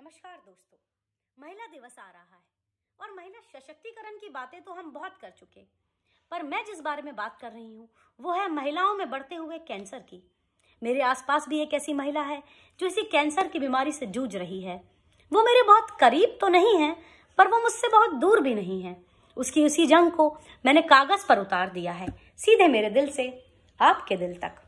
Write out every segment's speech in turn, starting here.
नमस्कार दोस्तों, महिला दिवस आ रहा है और महिला सशक्तिकरण की बातें तो हम बहुत कर चुके, पर मैं जिस बारे में बात कर रही हूँ वो है महिलाओं में बढ़ते हुए कैंसर की। मेरे आसपास भी एक ऐसी महिला है जो इसी कैंसर की बीमारी से जूझ रही है। वो मेरे बहुत करीब तो नहीं है, पर वो मुझसे बहुत दूर भी नहीं है। उसकी उसी जंग को मैंने कागज पर उतार दिया है, सीधे मेरे दिल से आपके दिल तक।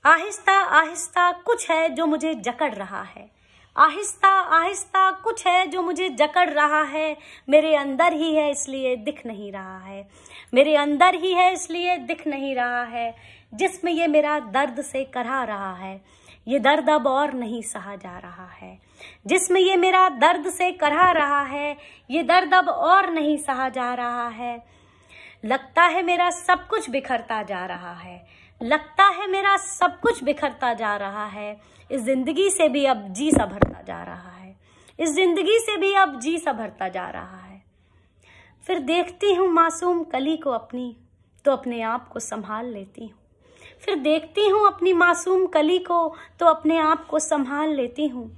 आहिस्ता आहिस्ता कुछ है जो मुझे जकड़ रहा है, आहिस्ता आहिस्ता कुछ है जो मुझे जकड़ रहा है। मेरे अंदर ही है इसलिए दिख नहीं रहा है, मेरे अंदर ही है इसलिए दिख नहीं रहा है। जिसमें ये मेरा दर्द से करहा रहा है, ये दर्द अब और नहीं सहा जा रहा है। जिसमें ये मेरा दर्द से करहा रहा है, ये दर्द अब और नहीं सहा जा रहा है। लगता है मेरा सब कुछ बिखरता जा रहा है, लगता है मेरा सब कुछ बिखरता जा रहा है। इस जिंदगी से भी अब जी सा भरता जा रहा है, इस जिंदगी से भी अब जी सा भरता जा रहा है। फिर देखती हूँ मासूम कली को अपनी, तो अपने आप को संभाल लेती हूँ। फिर देखती हूँ अपनी मासूम कली को, तो अपने आप को संभाल लेती हूँ।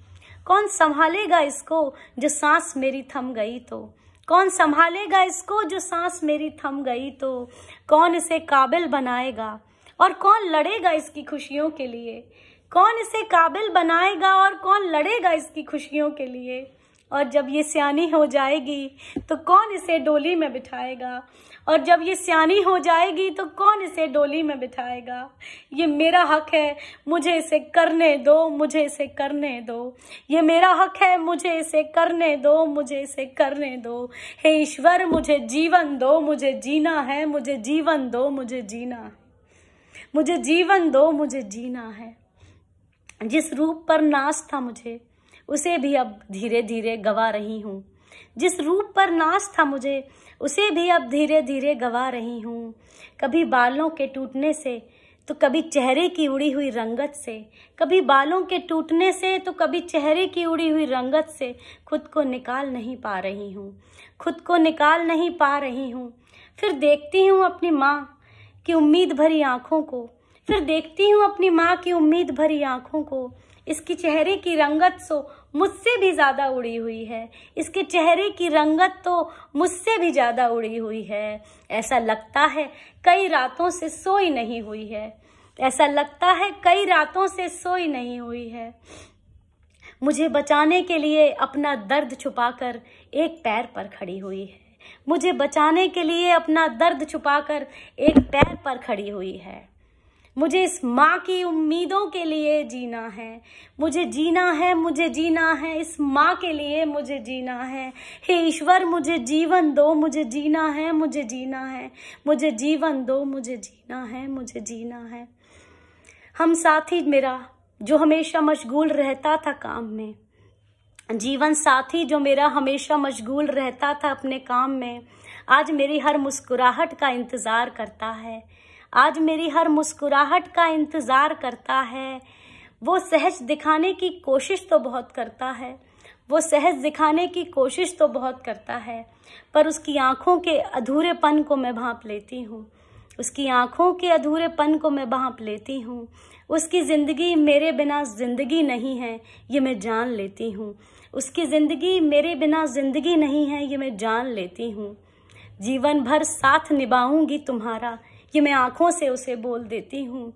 कौन संभालेगा इसको जो सांस मेरी थम गई तो, कौन संभालेगा इसको जो सांस मेरी थम गई तो। कौन इसे काबिल बनाएगा और कौन लड़ेगा इसकी खुशियों के लिए, कौन इसे काबिल बनाएगा और कौन लड़ेगा इसकी खुशियों के लिए। और जब ये सियानी हो जाएगी तो कौन इसे डोली में बिठाएगा, और जब ये सियानी हो जाएगी तो कौन इसे डोली में बिठाएगा। ये मेरा हक है, मुझे इसे करने दो, मुझे इसे करने दो। ये मेरा हक है, मुझे इसे करने दो, मुझे इसे करने दो। हे ईश्वर मुझे जीवन दो, मुझे जीना है, मुझे जीवन दो, मुझे जीना है, मुझे जीवन दो, मुझे जीना है। जिस रूप पर नाज था मुझे, उसे भी अब धीरे धीरे गवा रही हूँ। जिस रूप पर नाज था मुझे, उसे भी अब धीरे धीरे गवा रही हूँ। कभी बालों के टूटने से तो कभी चेहरे की उड़ी हुई रंगत से, कभी बालों के टूटने से तो कभी चेहरे की उड़ी हुई रंगत से खुद को निकाल नहीं पा रही हूँ, खुद को निकाल नहीं पा रही हूँ। फिर देखती हूँ अपनी माँ की उम्मीद भरी आँखों को, फिर देखती हूँ अपनी माँ की उम्मीद भरी आँखों को। इसकी चेहरे की रंगत तो मुझसे भी ज़्यादा उड़ी हुई है, इसके चेहरे की रंगत तो मुझसे भी ज़्यादा उड़ी हुई है। ऐसा लगता है कई रातों से सोई नहीं हुई है, ऐसा लगता है कई रातों से सोई नहीं हुई है। मुझे बचाने के लिए अपना दर्द छुपाकर एक पैर पर खड़ी हुई है, मुझे बचाने के लिए अपना दर्द छुपाकर एक पैर पर खड़ी हुई है। मुझे इस माँ की उम्मीदों के लिए जीना है, मुझे जीना है, मुझे जीना है, इस माँ के लिए मुझे जीना है। हे ईश्वर मुझे जीवन दो, मुझे जीना है, मुझे जीना है, मुझे जीवन दो, मुझे जीना है, मुझे जीना है। हम साथी मेरा जो हमेशा मशगूल रहता था काम में, जीवन साथी जो मेरा हमेशा मशगूल रहता था अपने काम में, आज मेरी हर मुस्कुराहट का इंतज़ार करता है, आज मेरी हर मुस्कुराहट का इंतज़ार करता है। वो सहज दिखाने की कोशिश तो बहुत करता है, वो सहज दिखाने की कोशिश तो बहुत करता है, पर उसकी आँखों के अधूरेपन को मैं भांप लेती हूँ, उसकी आँखों के अधूरेपन को मैं भांप लेती हूँ। उसकी ज़िंदगी मेरे बिना ज़िंदगी नहीं है, ये मैं जान लेती हूँ। उसकी ज़िंदगी मेरे बिना ज़िंदगी नहीं है, ये मैं जान लेती हूँ। जीवन भर साथ निभाऊंगी तुम्हारा, ये मैं आँखों से उसे बोल देती हूँ।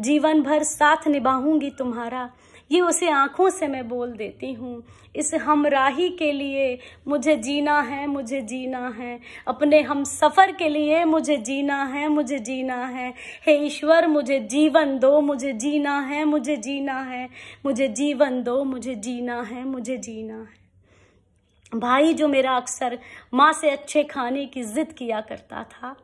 जीवन भर साथ निभाऊंगी तुम्हारा, ये उसे आँखों से मैं बोल देती हूँ। इस हमराही के लिए मुझे जीना है, मुझे जीना है, अपने हम सफ़र के लिए मुझे जीना है, मुझे जीना है। हे ईश्वर मुझे जीवन दो, मुझे जीना है, मुझे जीना है, मुझे जीवन दो, मुझे जीना है, मुझे जीना है। भाई जो मेरा अक्सर माँ से अच्छे खाने की जिद किया करता था,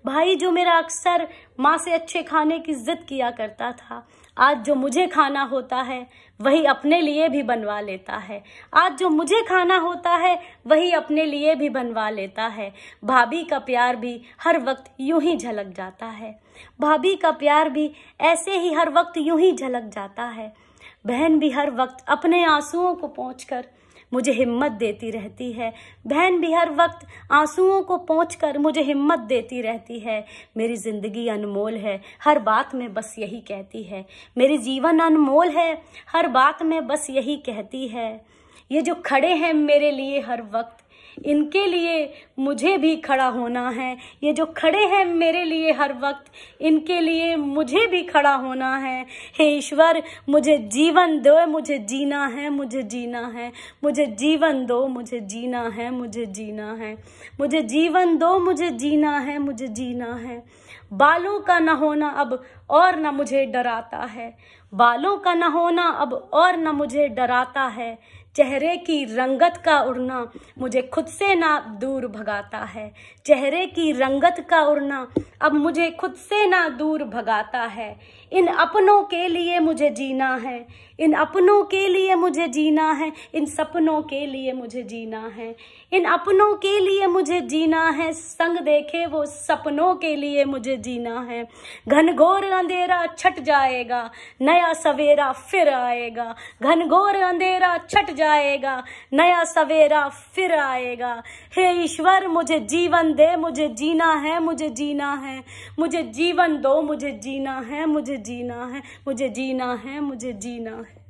भाई जो मेरा अक्सर माँ से अच्छे खाने की जिद किया करता था, आज जो मुझे खाना होता है वही अपने लिए भी बनवा लेता है, आज जो मुझे खाना होता है वही अपने लिए भी बनवा लेता है। भाभी का प्यार भी हर वक्त यूं ही झलक जाता है, भाभी का प्यार भी ऐसे ही हर वक्त यूं ही झलक जाता है। बहन भी हर वक्त अपने आंसुओं को पोंछकर मुझे हिम्मत देती रहती है, बहन भी हर वक्त आंसुओं को पोंछकर मुझे हिम्मत देती रहती है। मेरी ज़िंदगी अनमोल है, हर बात में बस यही कहती है, मेरी जीवन अनमोल है, हर बात में बस यही कहती है। ये जो खड़े हैं मेरे लिए हर वक्त, इनके लिए मुझे भी खड़ा होना है। ये जो खड़े हैं मेरे लिए हर वक्त, इनके लिए मुझे भी खड़ा होना है। हे ईश्वर, मुझे जीवन दो, मुझे जीना है, मुझे जीना है। मुझे जीवन दो, मुझे जीना है, मुझे जीना है। मुझे जीवन दो, मुझे जीना है, मुझे जीना है। बालों का न होना अब और न मुझे डराता है। बालों का न होना अब और न मुझे डराता है। चेहरे की रंगत का उड़ना मुझे खुद से ना दूर भगाता है। चेहरे की रंगत का उड़ना अब मुझे खुद से ना दूर भगाता है। इन अपनों के लिए मुझे जीना है, इन अपनों के लिए मुझे जीना है, इन सपनों के लिए मुझे जीना है। इन अपनों के लिए मुझे जीना है, संग देखे वो सपनों के लिए मुझे जीना है। घनघोर अंधेरा छट जाएगा, नया सवेरा फिर आएगा। घनघोर अंधेरा छट जाएगा, नया सवेरा फिर आएगा। हे ईश्वर, मुझे जीवन दे, मुझे जीना है, मुझे जीना है। मुझे जीवन दो, मुझे जीना है, मुझे जीना है, मुझे जीना है, मुझे जीना है।